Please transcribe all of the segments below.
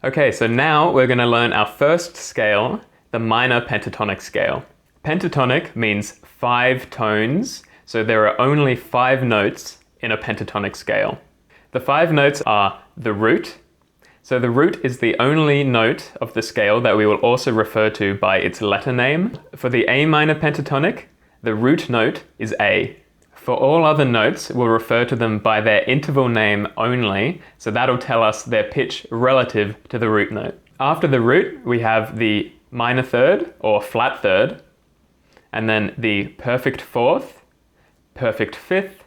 Okay, so now we're going to learn our first scale, the minor pentatonic scale. Pentatonic means 5 tones, so there are only 5 notes in a pentatonic scale. The 5 notes are the root. So the root is the only note of the scale that we will also refer to by its letter name. For the A minor pentatonic, the root note is A. For all other notes, we'll refer to them by their interval name only, so that'll tell us their pitch relative to the root note. After the root, we have the minor third, or flat third, and then the perfect fourth, perfect fifth,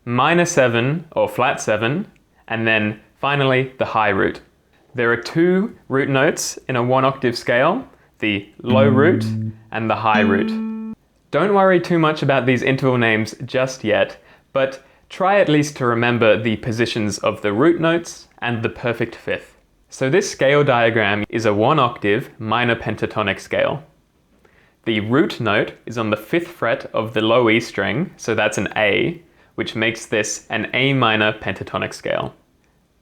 minor 7, or flat 7, and then finally the high root. There are 2 root notes in a 1-octave scale, the low root and the high root. Don't worry too much about these interval names just yet, but try at least to remember the positions of the root notes and the perfect fifth. So this scale diagram is a 1-octave minor pentatonic scale. The root note is on the 5th fret of the low E string, so that's an A, which makes this an A minor pentatonic scale.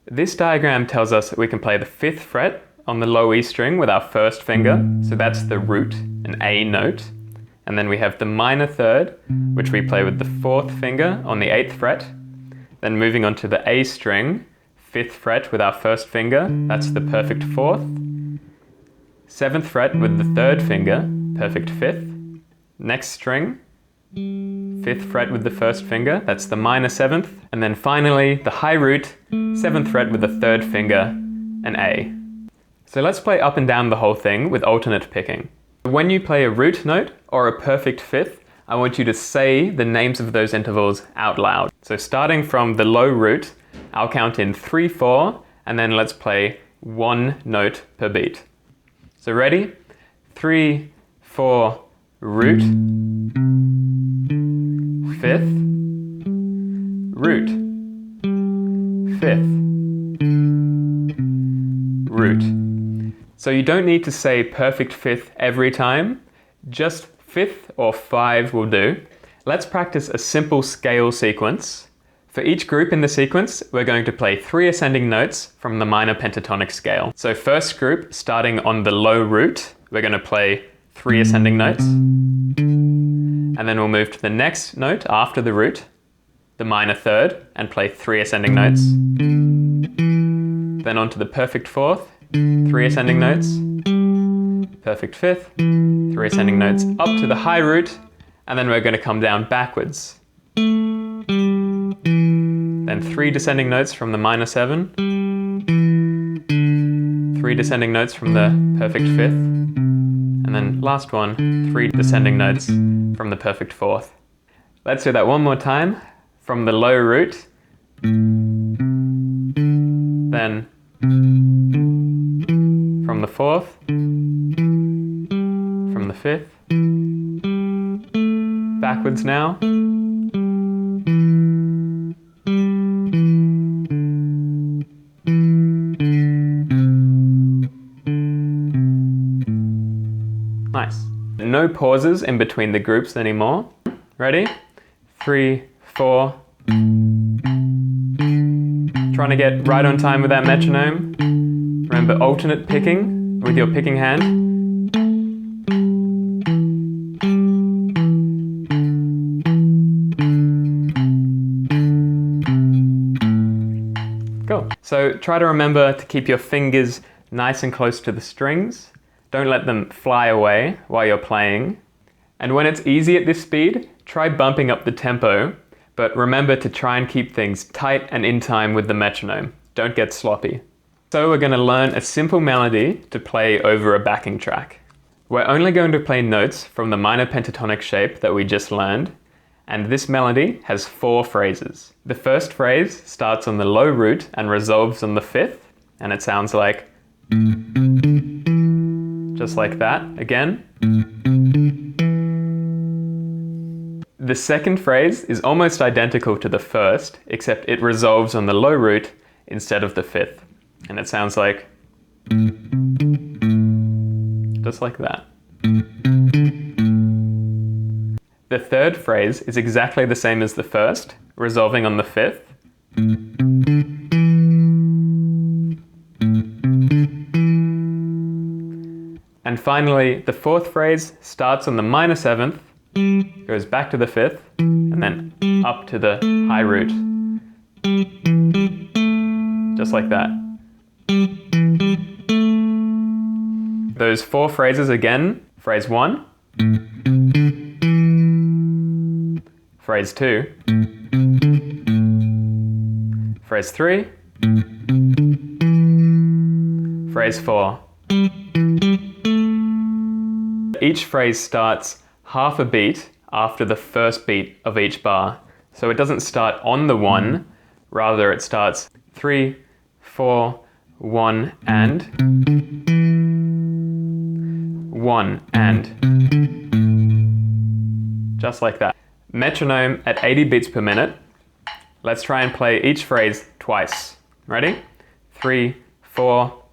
This diagram tells us that we can play the 5th fret on the low E string with our first finger, so that's the root, an A note. And then we have the minor third, which we play with the 4th finger on the 8th fret. Then moving on to the A string, 5th fret with our first finger, that's the perfect 4th. 7th fret with the 3rd finger, perfect 5th. Next string, 5th fret with the 1st finger, that's the minor 7th. And then finally, the high root, 7th fret with the 3rd finger, an A. So let's play up and down the whole thing with alternate picking. When you play a root note or a perfect fifth, I want you to say the names of those intervals out loud. So starting from the low root, I'll count in 3, 4, and then let's play 1 note per beat. So ready? 3, 4, root, 5th, root, 5th, root. So you don't need to say perfect fifth every time, just 5th or 5 will do. Let's practice a simple scale sequence. For each group in the sequence, we're going to play 3 ascending notes from the minor pentatonic scale. So first group, starting on the low root, we're going to play 3 ascending notes. And then we'll move to the next note after the root, the minor third, and play 3 ascending notes. Then on to the perfect fourth, 3 ascending notes, perfect fifth, 3 ascending notes up to the high root, and then we're going to come down backwards. Then 3 descending notes from the minor 7, 3 descending notes from the perfect fifth, and then last one, 3 descending notes from the perfect fourth. Let's do that one more time. From the low root, then from the fourth, from the fifth, backwards now, nice. No pauses in between the groups anymore. Ready? 3, 4. Trying to get right on time with that metronome. Remember alternate picking with your picking hand. Cool. So try to remember to keep your fingers nice and close to the strings. Don't let them fly away while you're playing. And when it's easy at this speed, try bumping up the tempo, but remember to try and keep things tight and in time with the metronome. Don't get sloppy. So we're going to learn a simple melody to play over a backing track. We're only going to play notes from the minor pentatonic shape that we just learned, and this melody has 4 phrases. The first phrase starts on the low root and resolves on the 5th, and it sounds like just like that again. The second phrase is almost identical to the first, except it resolves on the low root instead of the 5th. And it sounds like just like that. The third phrase is exactly the same as the first, resolving on the 5th. And finally, the fourth phrase starts on the minor seventh, goes back to the fifth, and then up to the high root. Just like that. Those four phrases again. Phrase 1, phrase 2, phrase 3, phrase 4. Each phrase starts half a beat after the first beat of each bar. So it doesn't start on the 1, rather it starts 3, 4, 1 and 1 and. Just like that. Metronome at 80 beats per minute. Let's try and play each phrase twice. Ready? 3, 4.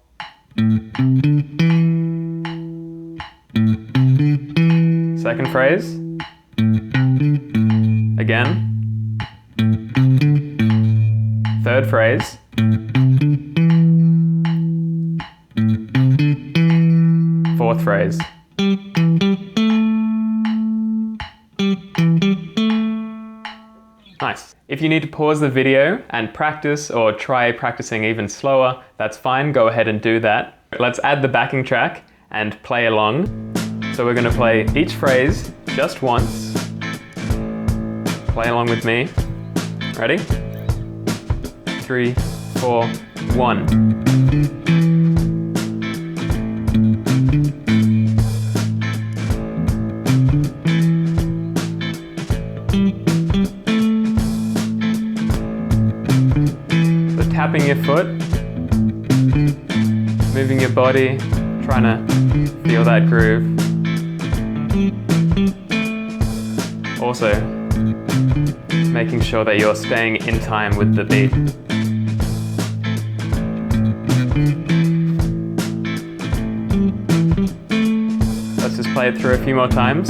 Second phrase. Again. Third phrase. Fourth phrase. Nice. If you need to pause the video and practice or try practicing even slower, that's fine, go ahead and do that. Let's add the backing track and play along. So we're going to play each phrase just once. Play along with me. Ready? 3, 4, 1. Tapping your foot, moving your body, trying to feel that groove. Also, making sure that you're staying in time with the beat. Let's just play it through a few more times.